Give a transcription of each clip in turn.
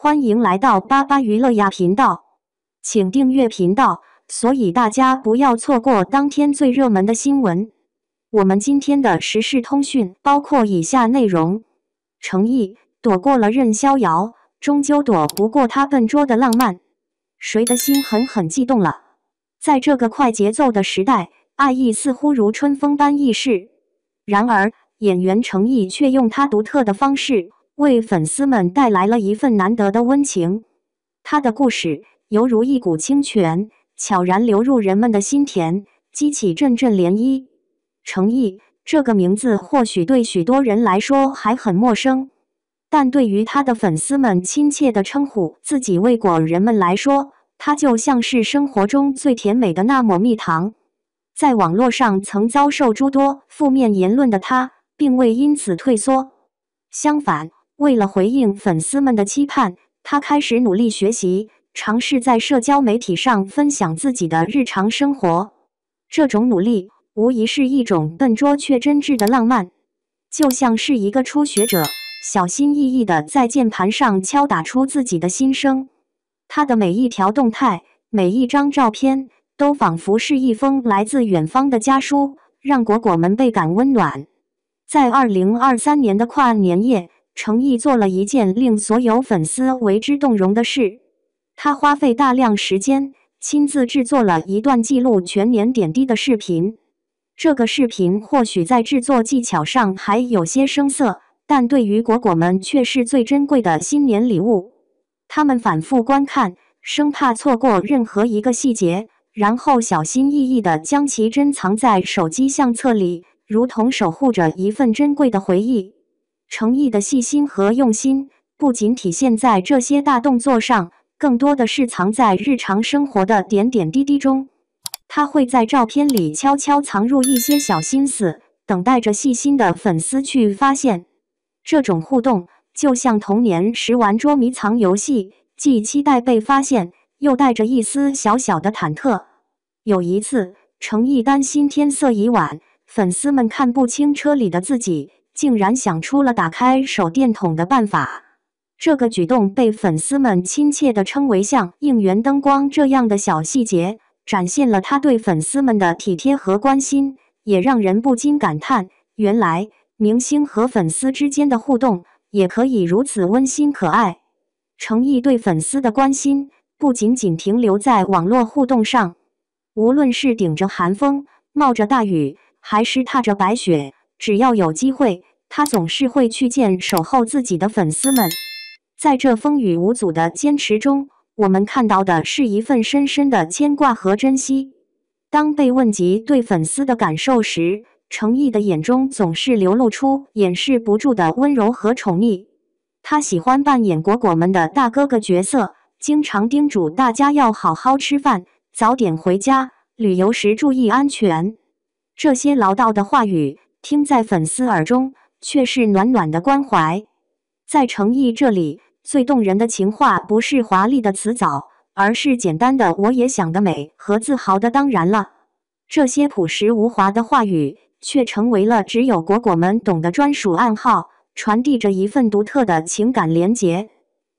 欢迎来到巴巴娱乐呀频道，请订阅频道，所以大家不要错过当天最热门的新闻。我们今天的时事通讯包括以下内容：程毅躲过了任逍遥，终究躲不过他笨拙的浪漫，谁的心狠狠悸动了？在这个快节奏的时代，爱意似乎如春风般易逝。然而，演员程毅却用他独特的方式，为粉丝们带来了一份难得的温情。他的故事犹如一股清泉，悄然流入人们的心田，激起阵阵涟漪。程毅这个名字或许对许多人来说还很陌生，但对于他的粉丝们亲切地称呼自己为果人们来说，他就像是生活中最甜美的那抹蜜糖。在网络上曾遭受诸多负面言论的他，并未因此退缩。相反，为了回应粉丝们的期盼，他开始努力学习，尝试在社交媒体上分享自己的日常生活。这种努力无疑是一种笨拙却真挚的浪漫，就像是一个初学者小心翼翼地在键盘上敲打出自己的心声。他的每一条动态，每一张照片，都仿佛是一封来自远方的家书，让果果们倍感温暖。在2023年的跨年夜，程毅做了一件令所有粉丝为之动容的事。他花费大量时间，亲自制作了一段记录全年点滴的视频。这个视频或许在制作技巧上还有些生涩，但对于果果们却是最珍贵的新年礼物。他们反复观看，生怕错过任何一个细节，然后小心翼翼地将其珍藏在手机相册里，如同守护着一份珍贵的回忆。程毅的细心和用心，不仅体现在这些大动作上，更多的是藏在日常生活的点点滴滴中。他会在照片里悄悄藏入一些小心思，等待着细心的粉丝去发现。这种互动就像童年时玩捉迷藏游戏，既期待被发现，又带着一丝小小的忐忑。有一次，程毅担心天色已晚，粉丝们看不清车里的自己，竟然想出了打开手电筒的办法。这个举动被粉丝们亲切地称为像应援灯光这样的小细节，展现了他对粉丝们的体贴和关心，也让人不禁感叹，原来明星和粉丝之间的互动也可以如此温馨可爱。程毅对粉丝的关心不仅仅停留在网络互动上，无论是顶着寒风，冒着大雨，还是踏着白雪，只要有机会，他总是会去见守候自己的粉丝们。在这风雨无阻的坚持中，我们看到的是一份深深的牵挂和珍惜。当被问及对粉丝的感受时，程毅的眼中总是流露出掩饰不住的温柔和宠溺。他喜欢扮演果果们的大哥哥角色，经常叮嘱大家要好好吃饭，早点回家，旅游时注意安全。这些唠叨的话语，听在粉丝耳中，却是暖暖的关怀。在程毅这里，最动人的情话不是华丽的辞藻，而是简单的我也想得美和自豪的当然了。这些朴实无华的话语，却成为了只有果果们懂的专属暗号，传递着一份独特的情感连结。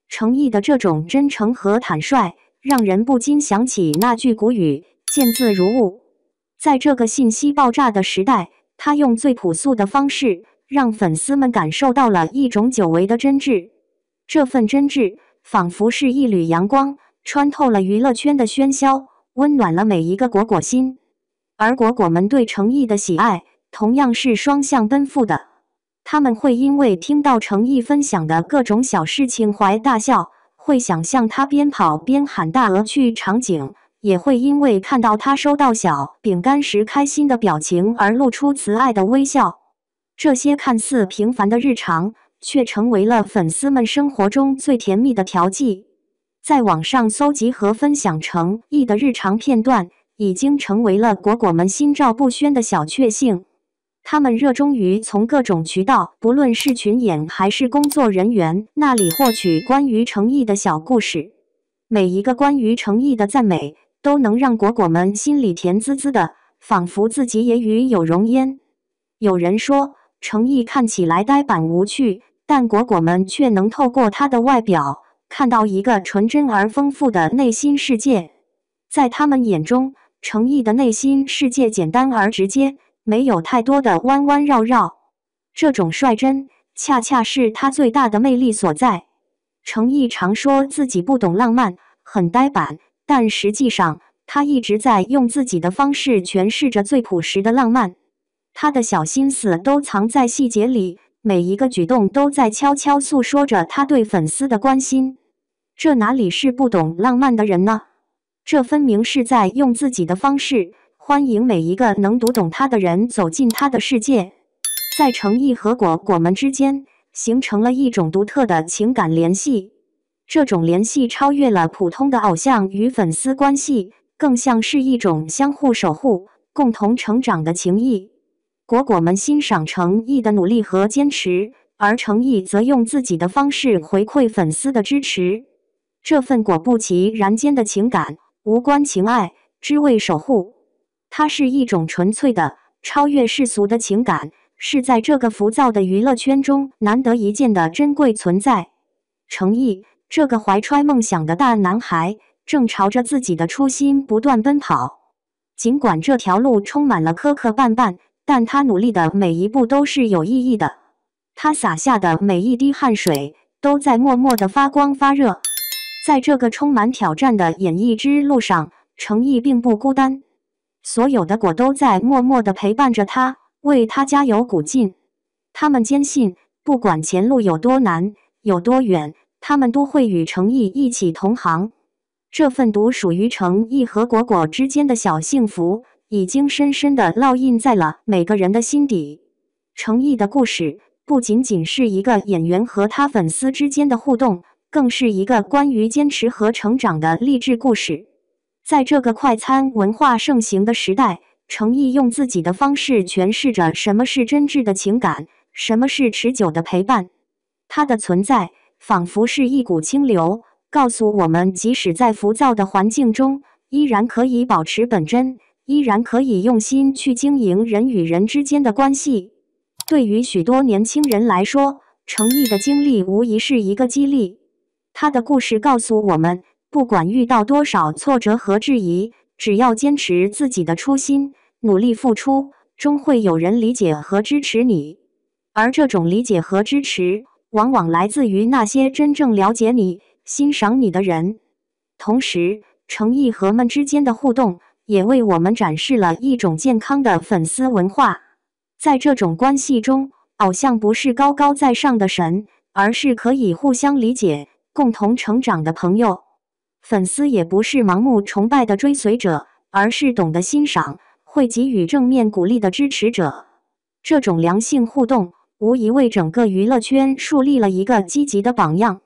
程毅的这种真诚和坦率，让人不禁想起那句古语，见字如晤。在这个信息爆炸的时代，他用最朴素的方式，让粉丝们感受到了一种久违的真挚。这份真挚，仿佛是一缕阳光，穿透了娱乐圈的喧嚣，温暖了每一个果果心。而果果们对程毅的喜爱，同样是双向奔赴的。他们会因为听到程毅分享的各种小事情怀大笑，会想象他边跑边喊大鹅去场景，也会因为看到他收到小饼干时开心的表情而露出慈爱的微笑。这些看似平凡的日常，却成为了粉丝们生活中最甜蜜的调剂。在网上搜集和分享程毅的日常片段，已经成为了果果们心照不宣的小确幸。他们热衷于从各种渠道，不论是群演还是工作人员那里获取关于程毅的小故事。每一个关于程毅的赞美，都能让果果们心里甜滋滋的，仿佛自己也与有荣焉。有人说，程毅看起来呆板无趣，但果果们却能透过他的外表，看到一个纯真而丰富的内心世界。在他们眼中，程毅的内心世界简单而直接，没有太多的弯弯绕绕。这种率真，恰恰是他最大的魅力所在。程毅常说自己不懂浪漫，很呆板，但实际上，他一直在用自己的方式诠释着最朴实的浪漫。他的小心思都藏在细节里，每一个举动都在悄悄诉说着他对粉丝的关心。这哪里是不懂浪漫的人呢？这分明是在用自己的方式，欢迎每一个能读懂他的人走进他的世界。在程毅和果们之间，形成了一种独特的情感联系。这种联系超越了普通的偶像与粉丝关系，更像是一种相互守护、共同成长的情谊。果们欣赏程毅的努力和坚持，而程毅则用自己的方式回馈粉丝的支持。这份果不其然间的情感，无关情爱，只为守护。它是一种纯粹的、超越世俗的情感，是在这个浮躁的娱乐圈中难得一见的珍贵存在。程毅，这个怀揣梦想的大男孩，正朝着自己的初心不断奔跑。尽管这条路充满了磕磕绊绊，但他努力的每一步都是有意义的。他洒下的每一滴汗水，都在默默的发光发热。在这个充满挑战的演艺之路上，程毅并不孤单，所有的果都在默默地陪伴着他，为他加油鼓劲。他们坚信，不管前路有多难，有多远，他们都会与程毅一起同行。这份独属于程毅和果之间的小幸福，已经深深地烙印在了每个人的心底。程毅的故事，不仅仅是一个演员和他粉丝之间的互动，更是一个关于坚持和成长的励志故事。在这个快餐文化盛行的时代，程毅用自己的方式诠释着什么是真挚的情感，什么是持久的陪伴。他的存在仿佛是一股清流，告诉我们即使在浮躁的环境中，依然可以保持本真，依然可以用心去经营人与人之间的关系。对于许多年轻人来说，程毅的经历无疑是一个激励。他的故事告诉我们，不管遇到多少挫折和质疑，只要坚持自己的初心，努力付出，终会有人理解和支持你。而这种理解和支持，往往来自于那些真正了解你、欣赏你的人。同时，程毅和们之间的互动，也为我们展示了一种健康的粉丝文化。在这种关系中，偶像不是高高在上的神，而是可以互相理解、共同成长的朋友。粉丝也不是盲目崇拜的追随者，而是懂得欣赏、会给予正面鼓励的支持者。这种良性互动，无疑为整个娱乐圈树立了一个积极的榜样。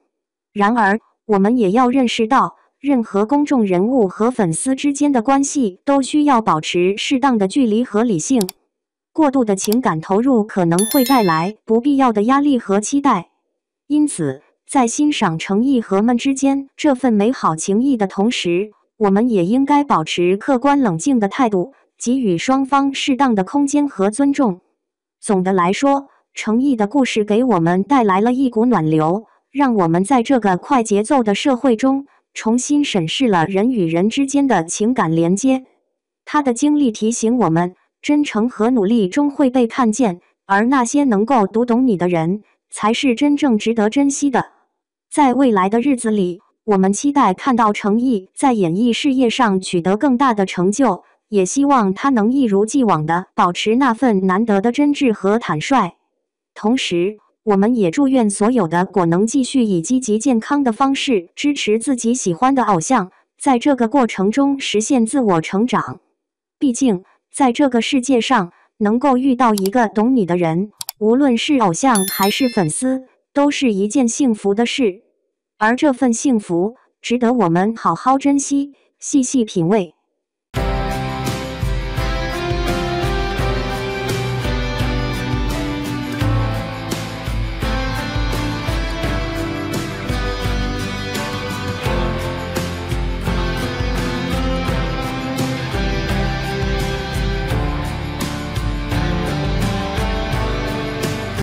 然而，我们也要认识到，任何公众人物和粉丝之间的关系都需要保持适当的距离和理性。过度的情感投入可能会带来不必要的压力和期待。因此，在欣赏程毅和们之间这份美好情谊的同时，我们也应该保持客观冷静的态度，给予双方适当的空间和尊重。总的来说，程毅的故事给我们带来了一股暖流，让我们在这个快节奏的社会中重新审视了人与人之间的情感连接。他的经历提醒我们，真诚和努力终会被看见，而那些能够读懂你的人，才是真正值得珍惜的。在未来的日子里，我们期待看到程毅在演艺事业上取得更大的成就，也希望他能一如既往地保持那份难得的真挚和坦率。同时，我们也祝愿所有的果能继续以积极健康的方式支持自己喜欢的偶像，在这个过程中实现自我成长。毕竟，在这个世界上，能够遇到一个懂你的人，无论是偶像还是粉丝，都是一件幸福的事。而这份幸福，值得我们好好珍惜，细细品味。